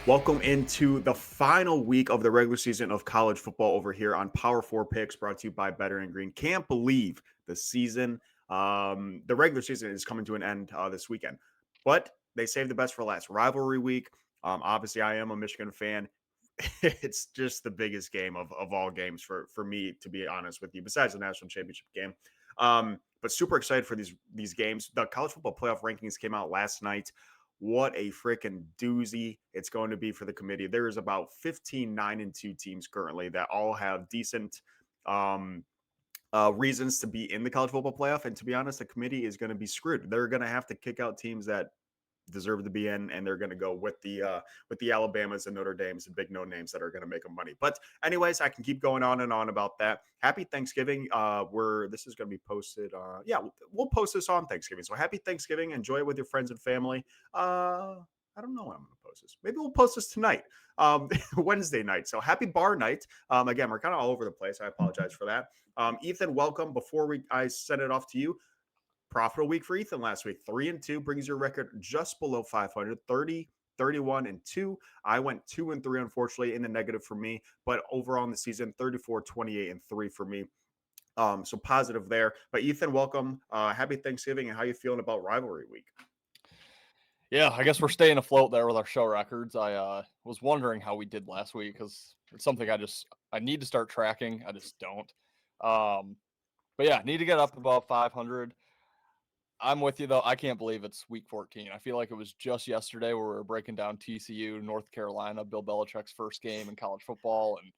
Welcome into the final week of the regular season of college football over here on Power 4 Picks, brought to you by Better and Green. Can't believe the regular season is coming to an end this weekend, but they saved the best for last. Rivalry week. Obviously, I am a Michigan fan. It's just the biggest game of all games for me, to be honest with you, besides the national championship game. But super excited for these games. The college football playoff rankings came out last night. What a freaking doozy it's going to be for the committee. There's about 15 9-2 teams currently that all have decent um, reasons to be in the college football playoff. And to be honest, the committee is going to be screwed. They're going to have to kick out teams that deserve to be in, and they're going to go with the Alabamas and Notre Dames and big no names that are going to make them money. But anyways, I can keep going on and on about that. Happy Thanksgiving. Where this is going to be posted. Yeah, we'll post this on Thanksgiving. So happy Thanksgiving. Enjoy it with your friends and family. I don't know when I'm going to post this. Maybe we'll post this tonight, Wednesday night. So happy bar night. Again, we're kind of all over the place. I apologize for that. Ethan, welcome. Before I send it off to you, profitable week for Ethan last week. 3-2 brings your record just below 500, 30, 31-2. I went 2-3, unfortunately, in the negative for me. But overall in the season, 34, 28-3 for me. So positive there. But Ethan, welcome. Happy Thanksgiving. And how you feeling about rivalry week? Yeah, I guess we're staying afloat there with our show records. I was wondering how we did last week because it's something I need to start tracking. I just don't. Um, but yeah, need to get up above 500. I'm with you though. I can't believe it's week 14. I feel like it was just yesterday where we were breaking down TCU, North Carolina, Bill Belichick's first game in college football, and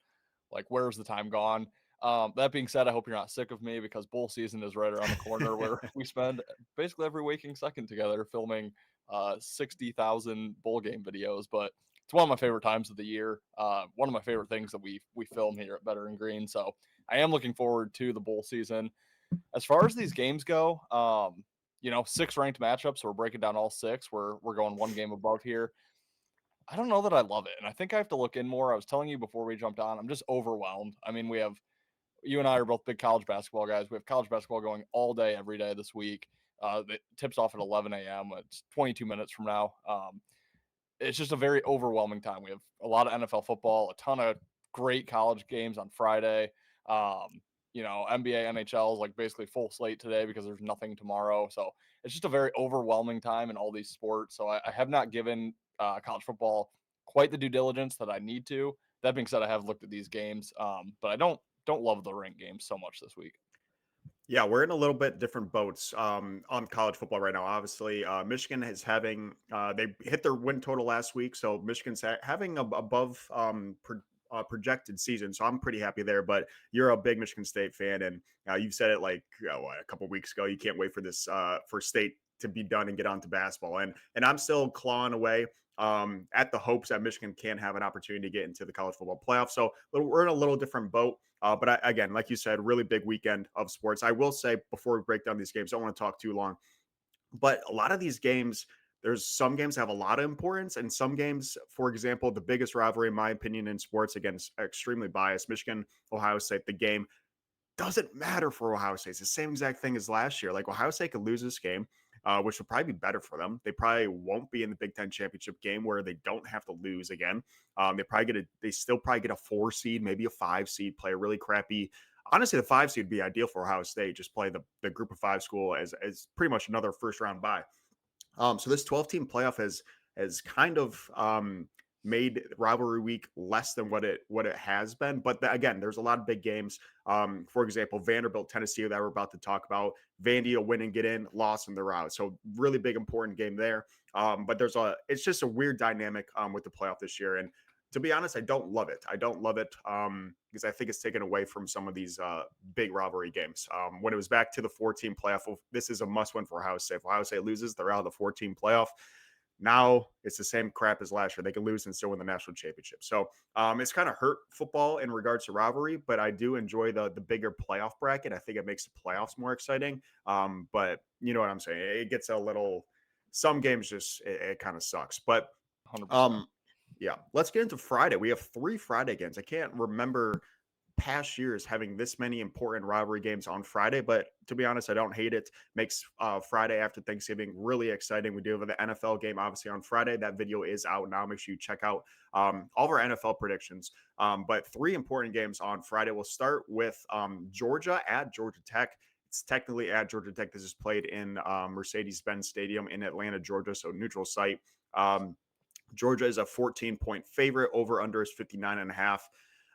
like where's the time gone? That being said, I hope you're not sick of me because bowl season is right around the corner where we spend basically every waking second together filming 60,000 bowl game videos. But it's one of my favorite times of the year. One of my favorite things that we film here at Better and Green. So I am looking forward to the bowl season. As far as these games go, 6 ranked matchups. So we're breaking down all 6. We're going one game above here. I don't know that I love it, and I think I have to look in more. I was telling you before we jumped on, I'm just overwhelmed. I mean, you and I are both big college basketball guys. We have college basketball going all day, every day this week. It tips off at 11 a.m. It's 22 minutes from now. It's just a very overwhelming time. We have a lot of NFL football, a ton of great college games on Friday. NBA, NHL is like basically full slate today because there's nothing tomorrow. So it's just a very overwhelming time in all these sports. So I have not given college football quite the due diligence that I need to. That being said, I have looked at these games, but I don't love the ranked games so much this week. Yeah, we're in a little bit different boats on college football right now. Obviously, Michigan is having they hit their win total last week, so Michigan's having above projected season. So I'm pretty happy there. But you're a big Michigan State fan, and you've said it like a couple weeks ago. You can't wait for this for State to be done and get on to basketball. And I'm still clawing away at the hopes that Michigan can have an opportunity to get into the college football playoff. So we're in a little different boat. Again, like you said, really big weekend of sports. I will say before we break down these games, I don't want to talk too long, but a lot of these games, there's some games have a lot of importance, and some games, for example, the biggest rivalry, in my opinion, in sports, again, is extremely biased. Michigan, Ohio State, the game doesn't matter for Ohio State. It's the same exact thing as last year. Like Ohio State could lose this game, which would probably be better for them. They probably won't be in the Big Ten championship game where they don't have to lose again. They still probably get a 4 seed, maybe a 5 seed, play a really crappy. Honestly, the 5 seed would be ideal for Ohio State. Just play the group of 5 school as pretty much another first round bye. So this 12-team playoff has kind of made rivalry week less than what it has been. But again, there's a lot of big games. For example, Vanderbilt, Tennessee, that we're about to talk about. Vandy will win and get in, loss and they're out. So really big important game there. But it's just a weird dynamic with the playoff this year. And to be honest, I don't love it. I don't love it because I think it's taken away from some of these big rivalry games. When it was back to the 14 playoff, this is a must win for Ohio State. If Ohio State loses, they're out of the 14 playoff. Now it's the same crap as last year. They can lose and still win the national championship. So it's kind of hurt football in regards to rivalry, but I do enjoy the bigger playoff bracket. I think it makes the playoffs more exciting. But you know what I'm saying? It gets a little. Some games just it kind of sucks. But 100%. yeah, let's get into Friday. We have 3 Friday games. I can't remember past years having this many important rivalry games on Friday, but to be honest, I don't hate it. Makes Friday after Thanksgiving really exciting. We do have the NFL game obviously on Friday. That video is out now. Make sure you check out all of our NFL predictions. But three important games on Friday. We'll start with Georgia at Georgia Tech. It's technically at Georgia Tech. This is played in Mercedes-Benz Stadium in Atlanta, Georgia, so neutral site. Georgia is a 14-point favorite. Over under is 59 and a half.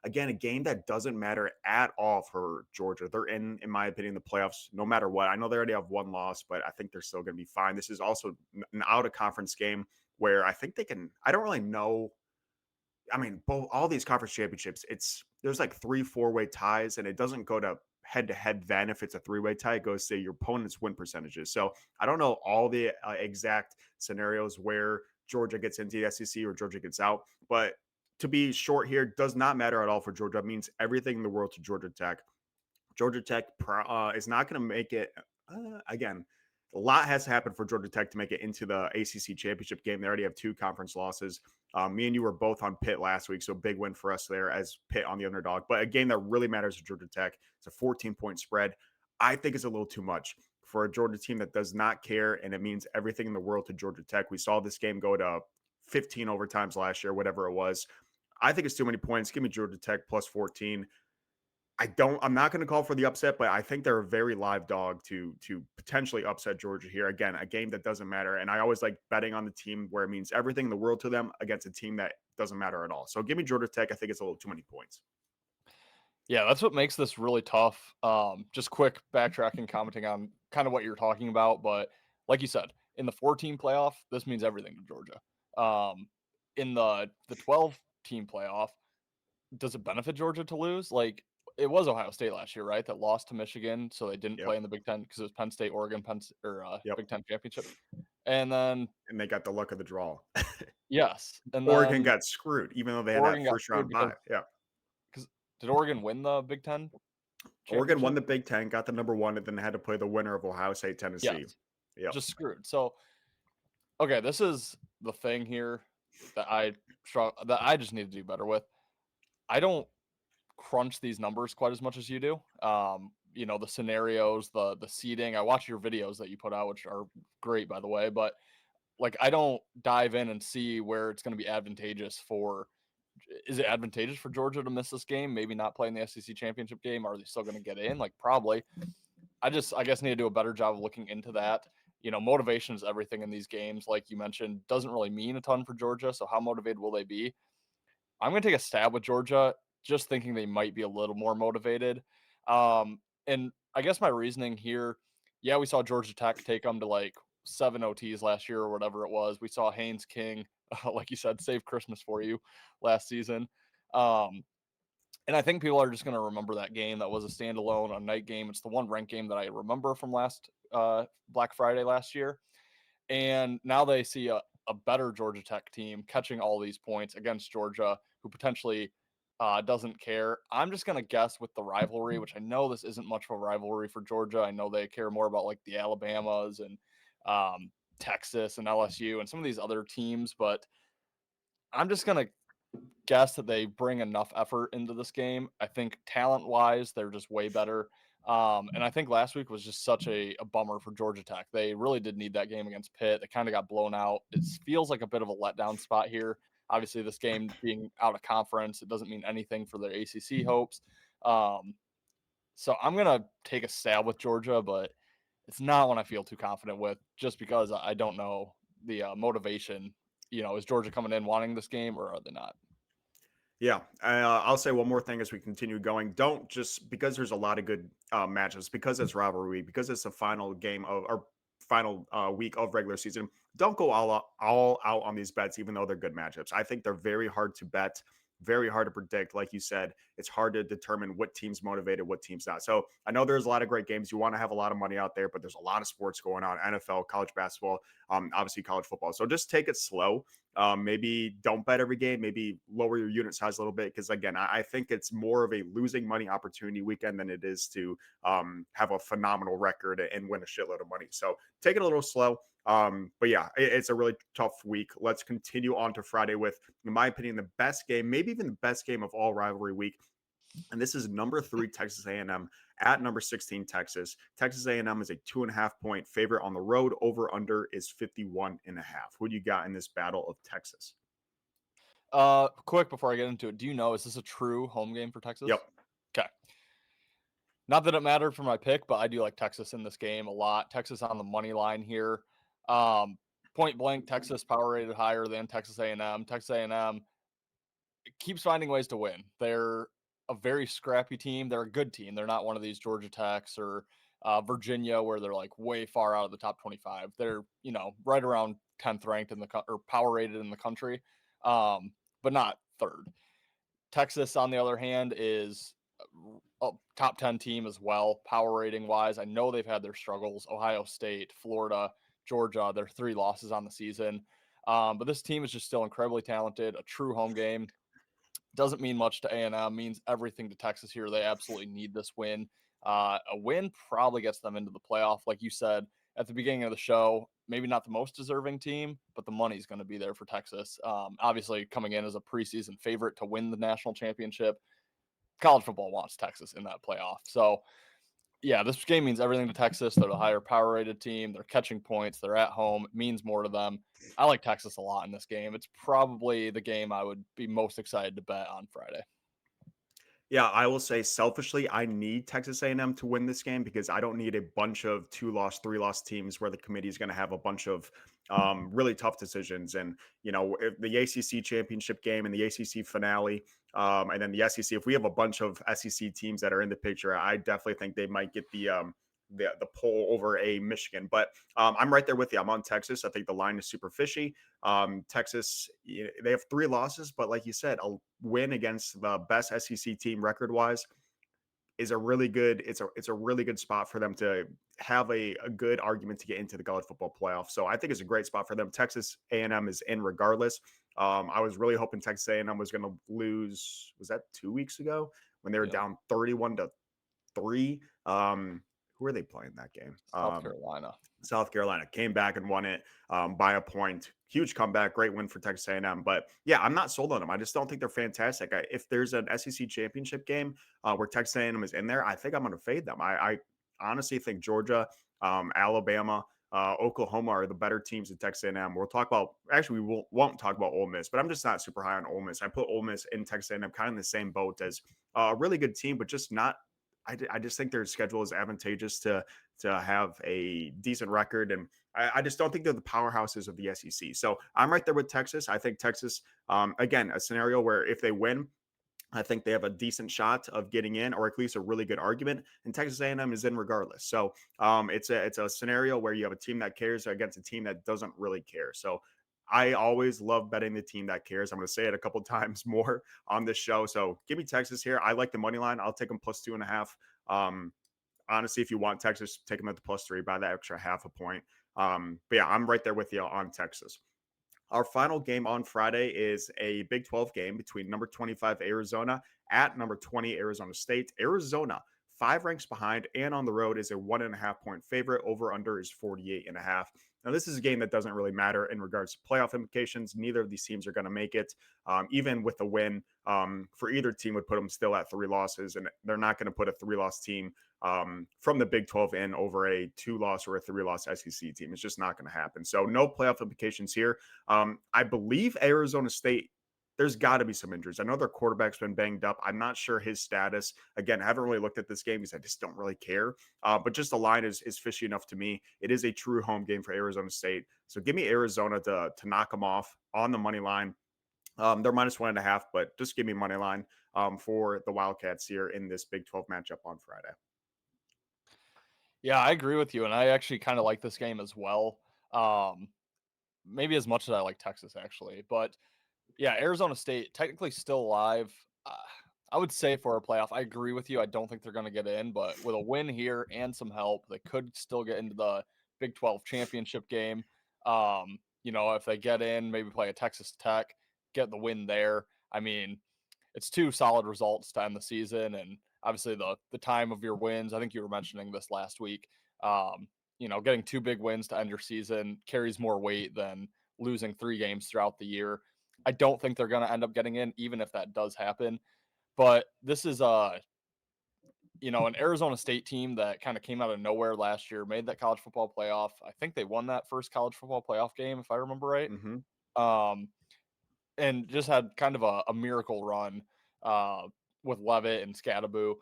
Again, a game that doesn't matter at all for Georgia. They're in my opinion, the playoffs no matter what. I know they already have one loss, but I think they're still going to be fine. This is also an out of conference game where I think they can. I don't really know. I mean, both all these conference championships, there's like 3 4-way ties, and it doesn't go to head to head. Then if it's a 3-way tie, it goes to your opponent's win percentages. So I don't know all the exact scenarios where Georgia gets into the SEC or Georgia gets out, but to be short here does not matter at all for Georgia. It means everything in the world to Georgia Tech. Georgia Tech is not going to make it again. A lot has to happen for Georgia Tech to make it into the ACC championship game. They already have 2 conference losses. Me and you were both on Pitt last week, so big win for us there as Pitt on the underdog. But a game that really matters to Georgia Tech. It's a 14-point spread. I think it's a little too much for a Georgia team that does not care, and it means everything in the world to Georgia Tech. We saw this game go to 15 overtimes last year, whatever it was. I think it's too many points. Give me Georgia Tech plus 14. I'm not going to call for the upset, but I think they're a very live dog to potentially upset Georgia here. Again, a game that doesn't matter. And I always like betting on the team where it means everything in the world to them against a team that doesn't matter at all. So give me Georgia Tech. I think it's a little too many points. Yeah, that's what makes this really tough. Just quick backtracking, commenting on kind of what you're talking about, but like you said, in the 14 playoff, this means everything to Georgia. In the 12-team playoff, does it benefit Georgia to lose? Like it was Ohio State last year, right? That lost to Michigan, so they didn't Yep. play in the Big Ten because it was Penn State, Oregon, Yep. Big Ten championship. And then And they got the luck of the draw. yes, and Oregon then got screwed, even though they had that Oregon got first screwed round because bye. Yeah. did Oregon win the Big Ten Oregon won championship? the Big Ten, got the number one, and then they had to play the winner of Ohio State, Tennessee. Yes, Yep. just screwed. So okay, this is the thing here that I just need to do better with. I don't crunch these numbers quite as much as you do. The scenarios, the seating. I watch your videos that you put out, which are great, by the way. But like, I don't dive in and see where it's going to be advantageous for. Is it advantageous for Georgia to miss this game? Maybe not playing the SEC championship game. Are they still going to get in? Like, probably. I guess need to do a better job of looking into that. Motivation is everything in these games. Like you mentioned, doesn't really mean a ton for Georgia. So how motivated will they be? I'm going to take a stab with Georgia, just thinking they might be a little more motivated. And I guess my reasoning here, yeah, we saw Georgia Tech take them to like 7 OTs last year or whatever it was. We saw Haynes King, like you said, save Christmas for you last season. And I think people are just going to remember that game. That was a standalone, a night game. It's the one ranked game that I remember from last Black Friday last year. And now they see a better Georgia Tech team catching all these points against Georgia, who potentially doesn't care. I'm just going to guess with the rivalry, which I know this isn't much of a rivalry for Georgia. I know they care more about like the Alabamas and Texas and LSU and some of these other teams, but I'm just going to guess that they bring enough effort into this game. I think talent wise, they're just way better. And I think last week was just such a bummer for Georgia Tech. They really did need that game against Pitt. They kind of got blown out. It feels like a bit of a letdown spot here. Obviously, this game being out of conference, it doesn't mean anything for their ACC hopes. So I'm gonna take a stab with Georgia, but it's not one I feel too confident with, just because I don't know the motivation. Is Georgia coming in wanting this game, or are they not? Yeah, I'll say one more thing as we continue going. Don't just because there's a lot of good matchups, because it's rivalry, because it's the final game of or final week of regular season. Don't go all out on these bets, even though they're good matchups. I think they're very hard to bet, very hard to predict. Like you said, it's hard to determine what team's motivated, what team's not. So I know there's a lot of great games. You want to have a lot of money out there, but there's a lot of sports going on: NFL, college basketball, obviously college football. So just take it slow. Maybe don't bet every game. Maybe lower your unit size a little bit because again, I think it's more of a losing money opportunity weekend than it is to have a phenomenal record and win a shitload of money. So take it a little slow. But yeah, it's a really tough week. Let's continue on to Friday with, in my opinion, the best game, maybe even the best game of all rivalry week. And this is number 3 Texas A&M at number 16 Texas. Texas A&M is a 2.5 point favorite on the road. Over under is 51.5. Who do you got in this battle of Texas? Quick before I get into it, do you know, is this a true home game for Yep. Texas? Okay. Not that it mattered for my pick, but I do like Texas in this game a lot. Texas on the money line here. Um, Point blank, Texas power rated higher than Texas A&M. Texas A&M keeps finding ways to win. They're a very scrappy team. They're a good team. They're not one of these Georgia Techs or Virginia where they're like way far out of the top 25. They're right around 10th ranked in the or power rated in the country, but not third. Texas, on the other hand, is a top 10 team as well, power rating wise. I know they've had their struggles. Ohio State, Florida, Georgia, their 3 losses on the season. But this team is just still incredibly talented, a true home game. Doesn't mean much to A&M, means everything to Texas here. They absolutely need this win. A win probably gets them into the playoff. Like you said at the beginning of the show, maybe not the most deserving team, but the money's going to be there for Texas. Obviously, coming in as a preseason favorite to win the national championship, college football wants Texas in that playoff. So, yeah, this game means everything to Texas. They're the higher power rated team. They're catching points. They're at home. It means more to them. I like Texas a lot in this game. It's probably the game I would be most excited to bet on Friday. Yeah, I will say selfishly, I need Texas A&M to win this game because I don't need a bunch of 2-loss, 3-loss teams where the committee is going to have a bunch of really tough decisions. And if the ACC championship game and the ACC finale, and then the SEC. If we have a bunch of SEC teams that are in the picture, I definitely think they might get the pull over a Michigan. But I'm right there with you. I'm on Texas. I think the line is super fishy. Texas, they have 3 losses, but like you said, a win against the best SEC team record wise is a really good. It's a really good spot for them to have a good argument to get into the college football playoff. So I think it's a great spot for them. Texas A&M is in regardless. I was really hoping Texas A&M was going to lose. Was that 2 weeks ago when they were Yeah, down 31-3? Who are they playing that game? South Carolina. South Carolina came back and won it by a point. Huge comeback, great win for Texas A&M. But yeah, I'm not sold on them. I just don't think they're fantastic. If there's an SEC championship game where Texas A&M is in there, I think I'm going to fade them. I honestly think Georgia, Alabama, Oklahoma are the better teams than Texas A&M. We'll talk about. Actually, we won't talk about Ole Miss, but I'm just not super high on Ole Miss. I put Ole Miss in Texas A&M kind of in the same boat as a really good team, but just not. I just think their schedule is advantageous to have a decent record. And I just don't think they're the powerhouses of the SEC. So I'm right there with Texas. I think Texas, again, a scenario where if they win, I think they have a decent shot of getting in, or at least a really good argument. And Texas A&M is in regardless. So it's a scenario where you have a team that cares against a team that doesn't really care. So I always love betting the team that cares. I'm going to say it a couple times more on this show. So give me Texas here. I like the money line. I'll take them +2.5. Honestly, if you want Texas, take them at the +3 by that extra half a point. But yeah, I'm right there with you on Texas. Our final game on Friday is a Big 12 game between number 25 Arizona at number 20 Arizona State. Arizona, 5 ranks behind and on the road, is a 1.5 point favorite. Over under is 48.5. Now, this is a game that doesn't really matter in regards to playoff implications. Neither of these teams are going to make it. Even with a win for either team would put them still at 3 losses, and they're not going to put a 3-loss team from the Big 12 in over a 2-loss or a 3-loss SEC team. It's just not going to happen. So no playoff implications here. I believe Arizona State, there's got to be some injuries. I know their quarterback's been banged up. I'm not sure his status. Again, I haven't really looked at this game because I just don't really care. But just the line is fishy enough to me. It is a true home game for Arizona State. So give me Arizona to knock them off on the money line. They're -1.5, but just give me money line for the Wildcats here in this Big 12 matchup on Friday. Yeah, I agree with you, and I actually kind of like this game as well. Um, Maybe as much as I like Texas, actually, but yeah, Arizona State technically still alive. Uh, I would say for a playoff. I agree with you. I don't think they're going to get in, but with a win here and some help, they could still get into the Big 12 championship game. If they get in, maybe play a Texas Tech, get the win there. I mean, it's 2 solid results to end the season, and obviously the time of your wins. I think you were mentioning this last week. Getting 2 big wins to end your season carries more weight than losing 3 games throughout the year. I don't think they're going to end up getting in, even if that does happen. But this is an Arizona State team that kind of came out of nowhere last year, made that college football playoff. I think they won that first college football playoff game, if I remember right. Hmm. Um, and just had kind of a miracle run uh, with Levitt and Scadaboo.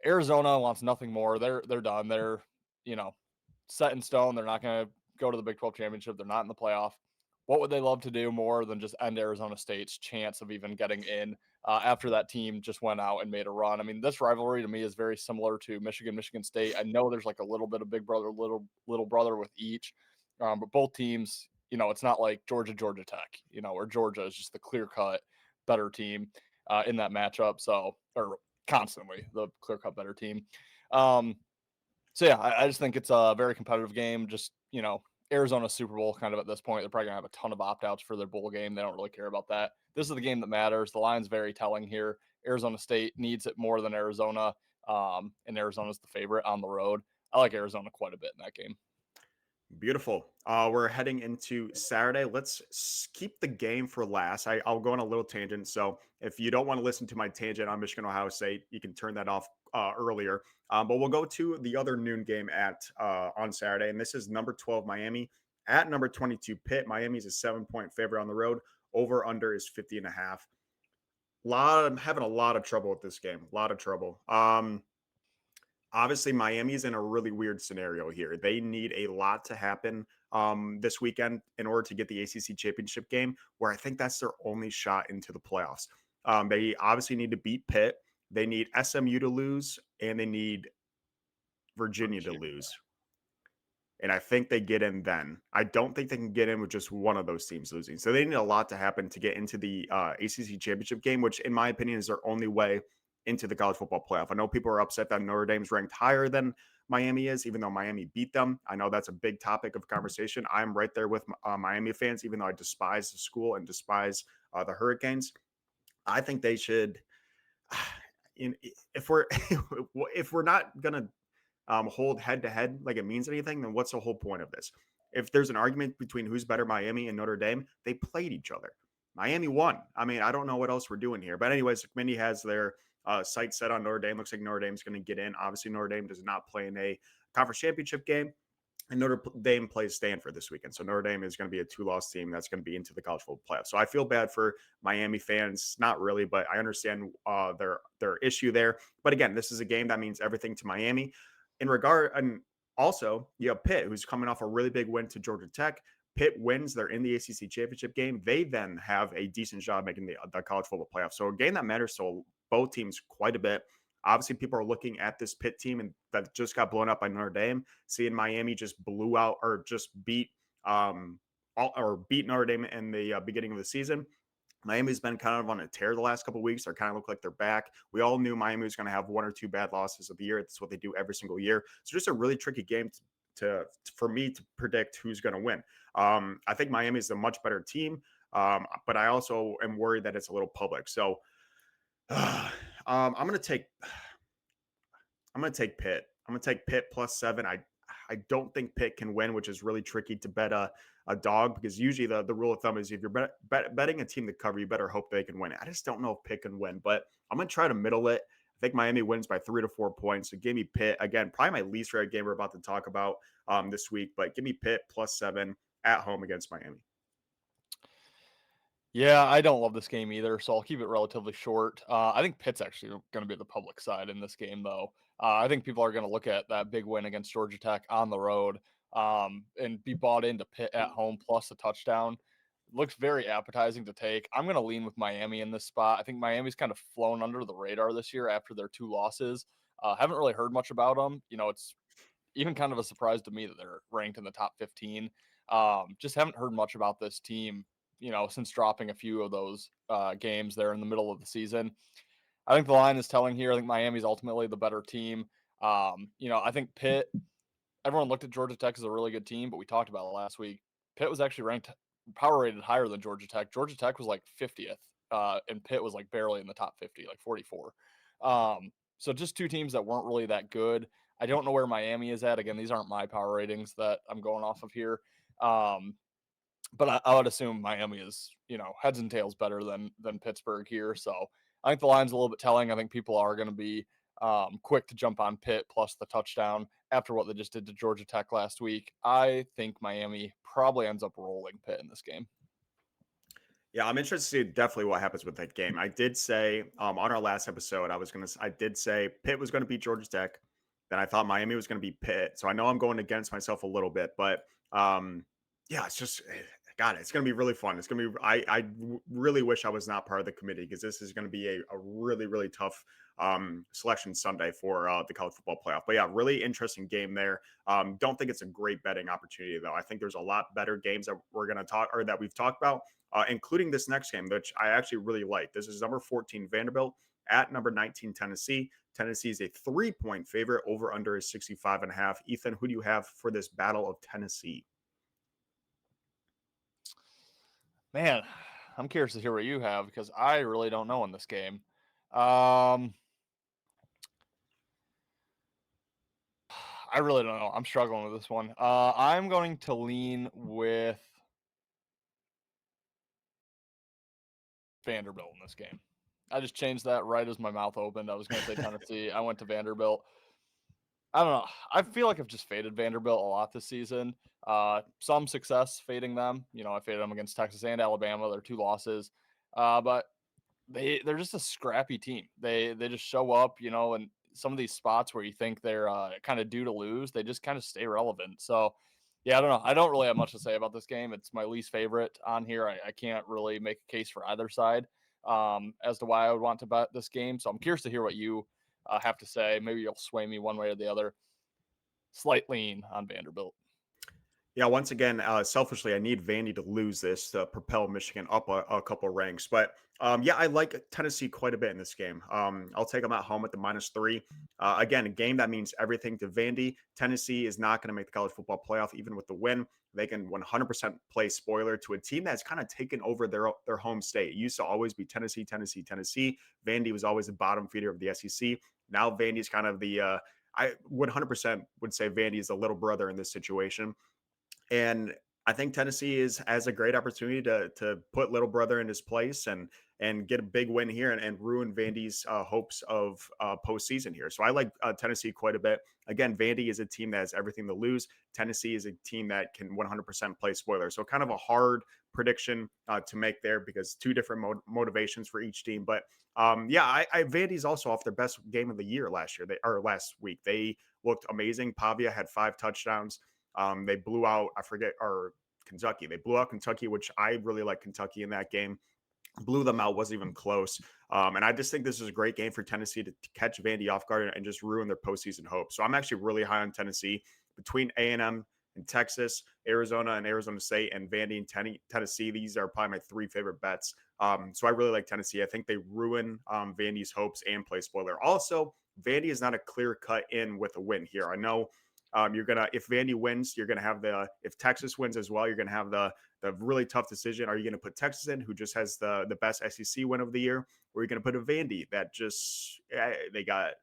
Arizona wants nothing more. They're done. They're you know set in stone. They're not going to go to the Big 12 championship. They're not in the playoff. What would they love to do more than just end Arizona State's chance of even getting in after that team just went out and made a run? I mean, this rivalry to me is very similar to Michigan State. I know there's like a little bit of big brother, little brother with each, but both teams, it's not like Georgia Tech, or Georgia is just the clear cut better team in that matchup. So or constantly the clear cut better team. Um, so yeah, I just think it's a very competitive game. Just Arizona Super Bowl kind of at this point. They're probably gonna have a ton of opt outs for their bowl game. They don't really care about that. This is the game that matters. The line's very telling here. Arizona State needs it more than Arizona, and Arizona's the favorite on the road. I like Arizona quite a bit in that game. Beautiful. We're heading into Saturday. Keep the game for last. I'll go on a little tangent. So if you don't want to listen to my tangent on Michigan Ohio State, you can turn that off earlier. But we'll go to the other noon game at on Saturday, and this is number 12 Miami at number 22 Pitt. Miami's a 7-point favorite on the road. Over under is 50 and a half. I'm having a lot of trouble with this game. A lot of trouble. Obviously Miami's in a really weird scenario here. They need a lot to happen this weekend in order to get the ACC championship game, where I think that's their only shot into the playoffs. They obviously need to beat Pitt. They need SMU to lose, and they need Virginia to Virginia. lose. And I think they get in then. I don't think they can get in with just one of those teams losing. So they need a lot to happen to get into the ACC championship game, which, in my opinion, is their only way into the college football playoff. I know people are upset that Notre Dame's ranked higher than Miami is, even though Miami beat them. I know that's a big topic of conversation. I'm right there with Miami fans, even though I despise the school and despise the Hurricanes. I think they should. If we're if we're not gonna hold head to head like it means anything, then what's the whole point of this? If there's an argument between who's better, Miami and Notre Dame, they played each other. Miami won. I mean, I don't know what else we're doing here. But, anyways, McMindy has their sights set on Notre Dame. Looks like Notre Dame's going to get in. Obviously, Notre Dame does not play in a conference championship game. And Notre Dame plays Stanford this weekend. So Notre Dame is going to be a two-loss team that's going to be into the college football playoff. So I feel bad for Miami fans. Not really, but I understand their issue there. But again, this is a game that means everything to Miami. And also you have Pitt, who's coming off a really big win to Georgia Tech. Pitt wins, they're in the ACC championship game. They then have a decent job making the college football playoff. So a game that matters to both teams quite a bit. Obviously, people are looking at this Pitt team and that just got blown up by Notre Dame. Seeing Miami just blew out or just beat beat Notre Dame in the beginning of the season. Miami's been kind of on a tear the last couple of weeks. They kind of look like they're back. We all knew Miami was going to have one or two bad losses of the year. That's what they do every single year. So just a really tricky game for me to predict who's going to win. I think Miami is a much better team, but I also am worried that it's a little public. So I'm going to take Pitt. I'm going to take Pitt plus 7. I don't think Pitt can win, which is really tricky to bet a dog because usually the rule of thumb is if you're betting a team to cover, you better hope they can win. I just don't know if Pitt can win, but I'm going to try to middle it. I think Miami wins by 3 to 4 points. So give me Pitt. Again, probably my least favorite game we're about to talk about this week, but give me Pitt plus 7 at home against Miami. Yeah, I don't love this game either, so I'll keep it relatively short. I think Pitt's actually going to be the public side in this game, though. I think people are going to look at that big win against Georgia Tech on the road and be bought into Pitt at home plus a touchdown. Looks very appetizing to take. I'm going to lean with Miami in this spot. I think Miami's kind of flown under the radar this year after their 2 losses. Haven't really heard much about them. It's even kind of a surprise to me that they're ranked in the top 15. Just haven't heard much about this team, since dropping a few of those games there in the middle of the season. I think the line is telling here. I think Miami's ultimately the better team. I think Pitt, everyone looked at Georgia Tech as a really good team, but we talked about it last week. Pitt was actually ranked power rated higher than Georgia Tech. Georgia Tech was like 50th, and Pitt was like barely in the top 50, like 44. So just two teams that weren't really that good. I don't know where Miami is at. Again, these aren't my power ratings that I'm going off of here. Um, but I would assume Miami is, heads and tails better than Pittsburgh here. So I think the line's a little bit telling. I think people are going to be quick to jump on Pitt plus the touchdown after what they just did to Georgia Tech last week. I think Miami probably ends up rolling Pitt in this game. Yeah, I'm interested to see definitely what happens with that game. I did say on our last episode, I did say Pitt was going to beat Georgia Tech. Then I thought Miami was going to beat Pitt. So I know I'm going against myself a little bit, but yeah, it's just God, it's going to be really fun. It's going to be. Really wish I was not part of the committee because this is going to be a really tough selection Sunday for the college football playoff. But yeah, really interesting game there. Don't think it's a great betting opportunity though. I think there's a lot better games that we're going to talk or that we've talked about, including this next game, which I actually really like. This is number 14 Vanderbilt at number 19 Tennessee. Tennessee is a 3-point favorite. Over under is 65.5. Ethan, who do you have for this Battle of Tennessee? Man, I'm curious to hear what you have because I really don't know in this game. I really don't know. I'm struggling with this one. I'm going to lean with Vanderbilt in this game. I just changed that right as my mouth opened. I was going to say Tennessee. I went to Vanderbilt. I don't know. I feel like I've just faded Vanderbilt a lot this season. Some success fading them. I faded them against Texas and Alabama. They're 2 losses. But they're just a scrappy team. They just show up, and some of these spots where you think they're kind of due to lose, they just kind of stay relevant. So, yeah, I don't know. I don't really have much to say about this game. It's my least favorite on here. I can't really make a case for either side as to why I would want to bet this game. So I'm curious to hear what you have to say. Maybe you'll sway me one way or the other. Slight lean on Vanderbilt. Yeah, once again, selfishly, I need Vandy to lose this to propel Michigan up a couple ranks. But yeah, I like Tennessee quite a bit in this game. I'll take them at home at the -3. Again, a game that means everything to Vandy. Tennessee is not going to make the college football playoff, even with the win. They can 100% play spoiler to a team that's kind of taken over their home state. It used to always be Tennessee, Tennessee, Tennessee. Vandy was always the bottom feeder of the SEC. Now Vandy's kind of the I 100% would say Vandy is the little brother in this situation. And I think Tennessee has a great opportunity to put little brother in his place and get a big win here and ruin Vandy's hopes of postseason here. So I like Tennessee quite a bit. Again, Vandy is a team that has everything to lose. Tennessee is a team that can 100% play spoiler. So kind of a hard prediction to make there because two different motivations for each team. But yeah, Vandy's also off their best game of the year last week. They looked amazing. Pavia had 5 touchdowns. They blew out, I forget, or Kentucky. They blew out Kentucky, which I really like Kentucky in that game. Blew them out, wasn't even close. And I just think this is a great game for Tennessee to catch Vandy off guard and just ruin their postseason hopes. So I'm actually really high on Tennessee between A&M and Texas, Arizona and Arizona State, and Vandy and Tennessee. These are probably my 3 favorite bets. So I really like Tennessee. I think they ruin Vandy's hopes and play spoiler. Also, Vandy is not a clear cut in with a win here. I know if Vandy wins, you're gonna have if Texas wins as well, you're gonna have the really tough decision. Are you gonna put Texas in, who just has the best SEC win of the year, or are you gonna put a Vandy that just they got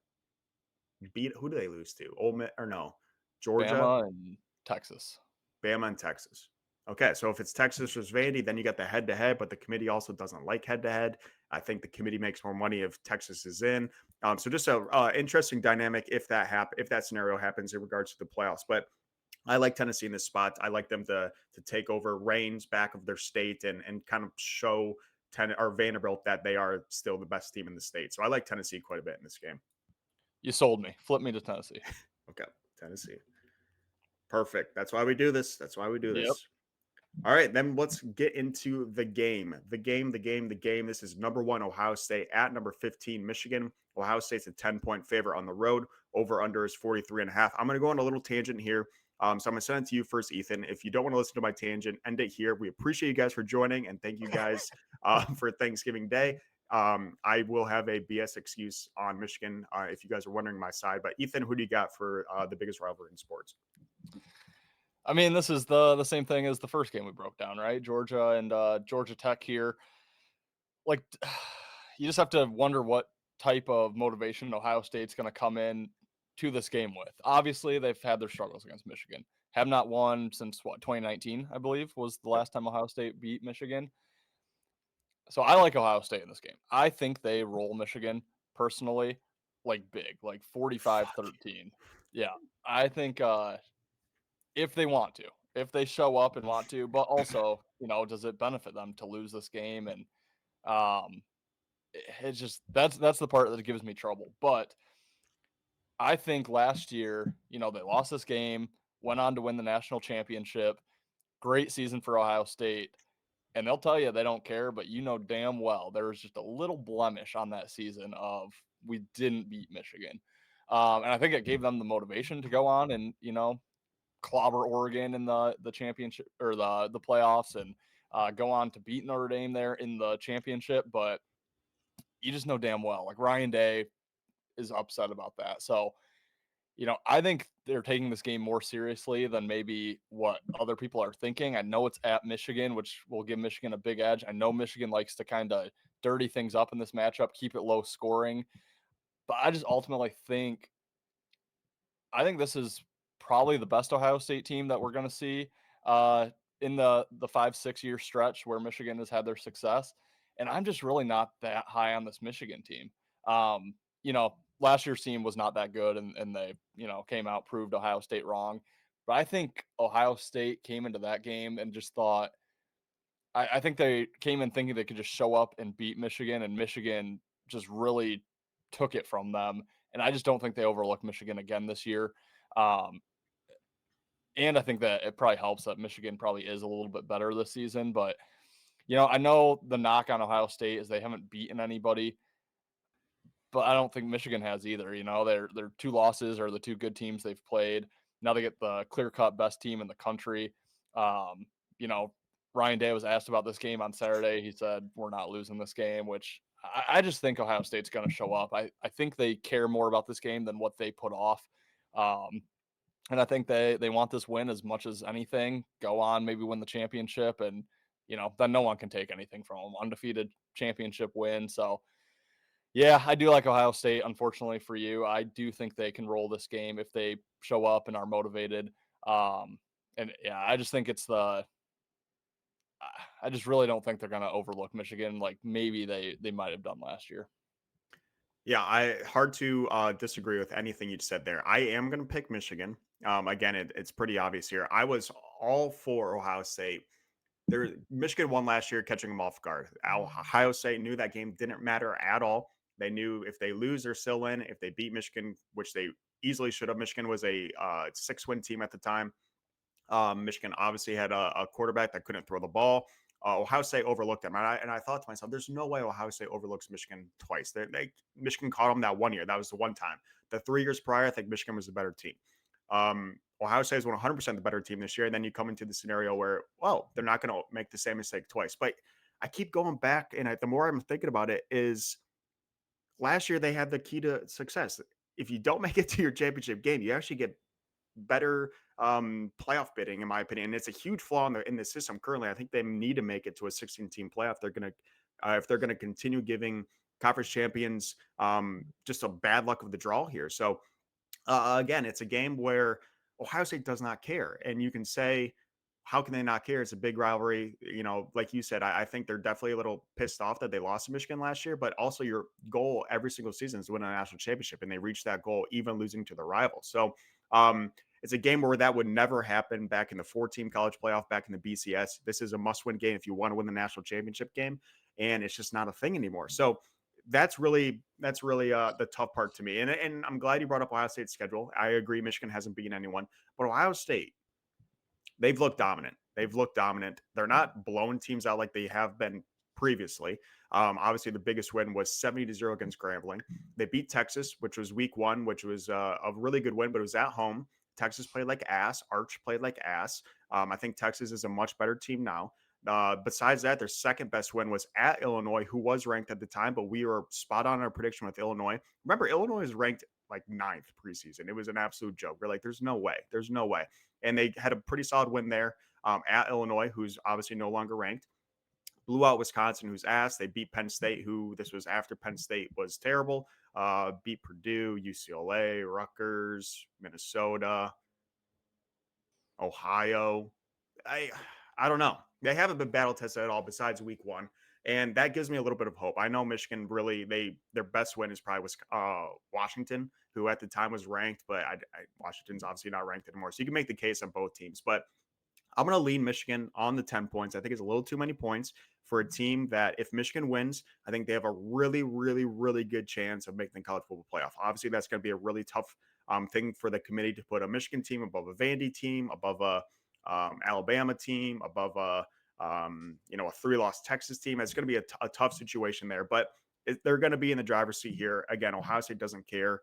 beat? Who do they lose to? Ole Miss or no? Georgia, Bama and Texas. Bama, and Texas. Okay, so if it's Texas versus Vandy, then you got the head to head, but the committee also doesn't like head to head. I think the committee makes more money if Texas is in. So just a interesting dynamic if that scenario happens in regards to the playoffs. But I like Tennessee in this spot. I like them to take over reins back of their state and kind of show Vanderbilt that they are still the best team in the state. So I like Tennessee quite a bit in this game. You sold me. Flip me to Tennessee. Okay, Tennessee. Perfect. That's why we do this. That's why we do Yep. this. All right, then let's get into the game. The game. This is number 1 Ohio State at number 15 Michigan. Ohio State's a 10-point favorite on the road. Over under is 43.5. I'm going to go on a little tangent here. So I'm going to send it to you first, Ethan. If you don't want to listen to my tangent, end it here. We appreciate you guys for joining and thank you guys for Thanksgiving Day. I will have a BS excuse on Michigan if you guys are wondering my side. But Ethan, who do you got for the biggest rivalry in sports? I mean, this is the same thing as the first game we broke down, right? Georgia and Georgia Tech here. Like, you just have to wonder what type of motivation Ohio State's going to come in to this game with. Obviously, they've had their struggles against Michigan. Have not won since 2019, I believe, was the Yep. last time Ohio State beat Michigan. So I like Ohio State in this game. I think they roll Michigan personally, like big, like Fuck. 45-13. Yeah. I think if they want to, if they show up and want to, but also, does it benefit them to lose this game? And um it's just that's the part that gives me trouble. But I think last year, they lost this game, went on to win the national championship. Great season for Ohio State. And they'll tell you they don't care, but you know damn well there was just a little blemish on that season of we didn't beat Michigan. And I think it gave them the motivation to go on and, clobber Oregon in the championship or the playoffs and go on to beat Notre Dame there in the championship. But you just know damn well, like Ryan Day is upset about that. So, I think they're taking this game more seriously than maybe what other people are thinking. I know it's at Michigan, which will give Michigan a big edge. I know Michigan likes to kind of dirty things up in this matchup, keep it low scoring. But I just ultimately think this is probably the best Ohio State team that we're going to see uh, in the 5-6 year stretch where Michigan has had their success. And I'm just really not that high on this Michigan team. Last year's team was not that good, and they came out proved Ohio State wrong. But I think Ohio State came into that game and just thought I think they came in thinking they could just show up and beat Michigan, and Michigan just really took it from them. And I just don't think they overlook Michigan again this year. Um, and I think that it probably helps that Michigan probably is a little bit better this season. But I know the knock on Ohio State is they haven't beaten anybody, but I don't think Michigan has either. Their two losses are the two good teams they've played. Now they get the clear cut best team in the country. Um, you know, Ryan Day was asked about this game on Saturday. He said, "We're not losing this game," which I just think Ohio State's going to show up. I think they care more about this game than what they put off. Um, and I think they want this win as much as anything. Go on, maybe win the championship, and then no one can take anything from them. Undefeated championship win. So yeah, I do like Ohio State. Unfortunately for you, I do think they can roll this game if they show up and are motivated. And yeah, I just think I just really don't think they're going to overlook Michigan like maybe they might have done last year. Yeah, I hard to disagree with anything you said there. I am going to pick Michigan. Again, it's pretty obvious here. I was all for Ohio State. Michigan won last year, catching them off guard. Ohio State knew that game didn't matter at all. They knew if they lose, they're still in. If they beat Michigan, which they easily should have, Michigan was a 6-win team at the time. Michigan obviously had a quarterback that couldn't throw the ball. Ohio State overlooked them, and I thought to myself, "There's no way Ohio State overlooks Michigan twice." Michigan caught them that one year. That was the one time. The 3 years prior, I think Michigan was the better team. Ohio State is 100% the better team this year. And then you come into the scenario where, well, they're not going to make the same mistake twice. But I keep going back, and the more I'm thinking about it, is last year they had the key to success. If you don't make it to your championship game, you actually get better playoff bidding, in my opinion. And it's a huge flaw in the system currently. I think they need to make it to a 16-team playoff. They're gonna if they're gonna continue giving conference champions just a bad luck of the draw here. So again, it's a game where Ohio State does not care, and you can say, how can they not care? It's a big rivalry. Like you said, I think they're definitely a little pissed off that they lost to Michigan last year, but also your goal every single season is to win a national championship, and they reached that goal even losing to the rival. So it's a game where that would never happen back in the 4-team college playoff, back in the BCS. This is a must-win game if you want to win the national championship game, and it's just not a thing anymore. So that's really the tough part to me. And I'm glad you brought up Ohio State's schedule. I agree, Michigan hasn't beaten anyone, but Ohio State, they've looked dominant. They've looked dominant. They're not blowing teams out like they have been previously. Obviously, the biggest win was 70-0 against Grambling. They beat Texas, which was week one, which was a really good win, but it was at home. Texas played like ass. Arch played like ass. I think Texas is a much better team now. Besides that, their second best win was at Illinois, who was ranked at the time, but we were spot on our prediction with Illinois. Remember, Illinois is ranked like ninth preseason. It was an absolute joke. We're like, there's no way. There's no way. And they had a pretty solid win there at Illinois, who's obviously no longer ranked. Blew out Wisconsin, who's ass. They beat Penn State, who this was after Penn State was terrible. Beat Purdue, UCLA, Rutgers, Minnesota, Ohio. I I don't know. They haven't been battle tested at all besides week one. and that gives me a little bit of hope. I know Michigan really their best win is probably was Washington, who at the time was ranked, but Washington's obviously not ranked anymore. So you can make the case on both teams, but I'm going to lean Michigan on the 10 points. I think it's a little too many points for a team that, if Michigan wins, I think they have a really, really, really good chance of making the college football playoff. Obviously, that's going to be a really tough thing for the committee to put a Michigan team above a Vandy team, above a Alabama team, above a 3-loss Texas team. It's going to be a tough situation there, but they're going to be in the driver's seat here. Again, Ohio State doesn't care.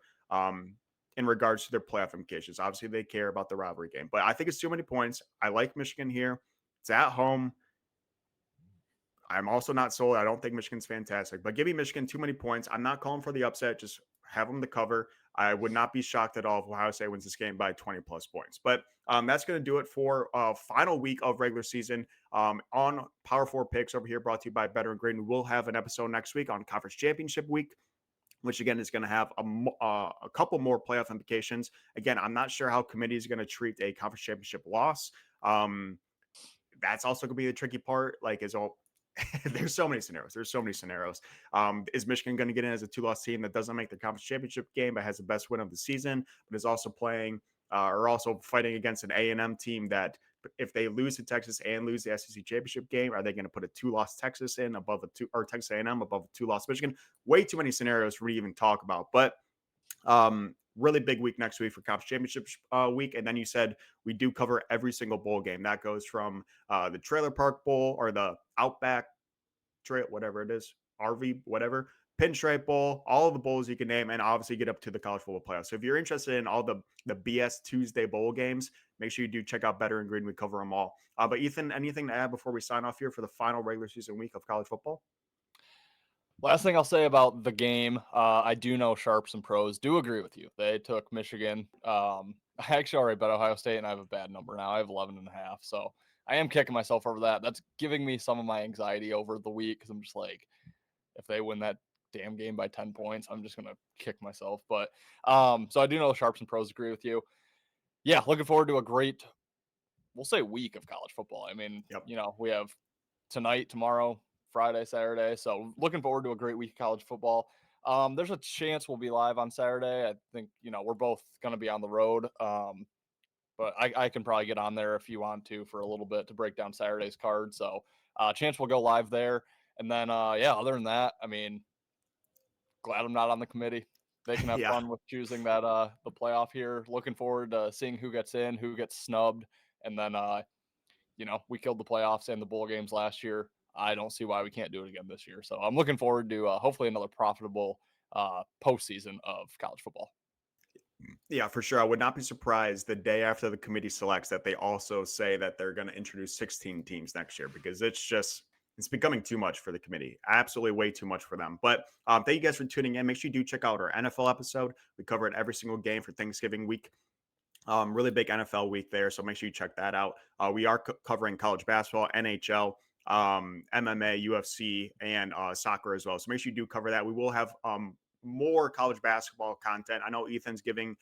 In regards to their playoff implications. Obviously, they care about the rivalry game, but I think it's too many points. I like Michigan here. It's at home. I'm also not sold. I don't think Michigan's fantastic, but give me Michigan too many points. I'm not calling for the upset. Just have them to cover. I would not be shocked at all if Ohio State wins this game by 20 plus points. But that's going to do it for final week of regular season on Power 4 Picks over here, brought to you by Better and Green. We will have an episode next week on Conference Championship Week, which again is going to have a couple more playoff implications. Again, I'm not sure how committee is going to treat a conference championship loss. That's also going to be the tricky part. There's so many scenarios. Is Michigan going to get in as a 2-loss team that doesn't make the conference championship game but has the best win of the season, but is also playing or also fighting against an A&M team that, if they lose to Texas and lose the SEC championship game, are they going to put a 2-loss Texas in above Texas A&M above a 2-loss Michigan? Way too many scenarios for me to even talk about. But really big week next week for conference championship week. And then you said we do cover every single bowl game. That goes from the Trailer Park Bowl or the Outback Trail, whatever it is, RV, whatever, Pinstripe Bowl, all of the bowls you can name, and obviously get up to the college football playoffs. So if you're interested in all the BS Tuesday bowl games, make sure you do check out Better and Green. We cover them all. But Ethan, anything to add before we sign off here for the final regular season week of college football? Last thing I'll say about the game, I do know Sharps and Pros do agree with you. They took Michigan. I actually already bet Ohio State, and I have a bad number now. I have 11.5. So I am kicking myself over that. That's giving me some of my anxiety over the week, because I'm just like, if they win that damn game by 10 points, I'm just going to kick myself. But so I do know Sharps and Pros agree with you. Yeah, looking forward to a great, we'll say, week of college football. I mean, Yep. we have tonight, tomorrow, Friday, Saturday. So looking forward to a great week of college football. There's a chance we'll be live on Saturday. I think, we're both going to be on the road. But I can probably get on there if you want to for a little bit to break down Saturday's card. So chance we'll go live there. And then, other than that, I mean, glad I'm not on the committee. They can have fun with choosing that the playoff here. Looking forward to seeing who gets in, who gets snubbed. And then, we killed the playoffs and the bowl games last year. I don't see why we can't do it again this year. So I'm looking forward to hopefully another profitable postseason of college football. Yeah, for sure. I would not be surprised the day after the committee selects that they also say that they're going to introduce 16 teams next year, because it's becoming too much for the committee. Absolutely way too much for them. But thank you guys for tuning in. Make sure you do check out our NFL episode. We cover it every single game for Thanksgiving week. Really big NFL week there. So make sure you check that out. We are covering college basketball, NHL, MMA, UFC, and soccer as well. So make sure you do cover that. We will have more college basketball content. I know Ethan's giving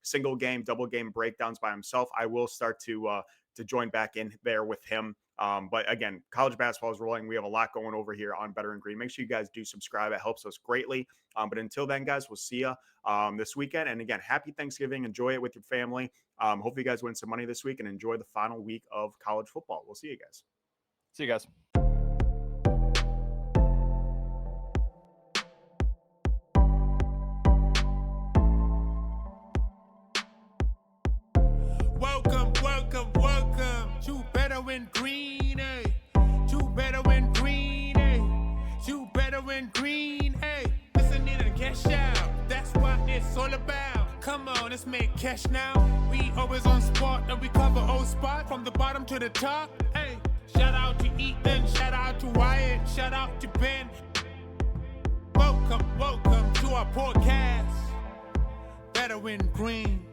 single game, double game breakdowns by himself. I will start to join back in there with him. But again, college basketball is rolling. We have a lot going over here on Better and Green. Make sure you guys do subscribe. It helps us greatly. But until then, guys, we'll see you this weekend. And again, happy Thanksgiving. Enjoy it with your family. Hope you guys win some money this week and enjoy the final week of college football. We'll see you guys. See you guys. Welcome to Better and Green, eh? To Better and Green, eh? To Better and Green, eh? Listen in and cash out, that's what it's all about. Come on, let's make cash now. We always on spot and we cover all spot from the bottom to the top, eh? Shout out to Ethan, shout out to Wyatt, shout out to Ben. Welcome to our podcast, Better and Green.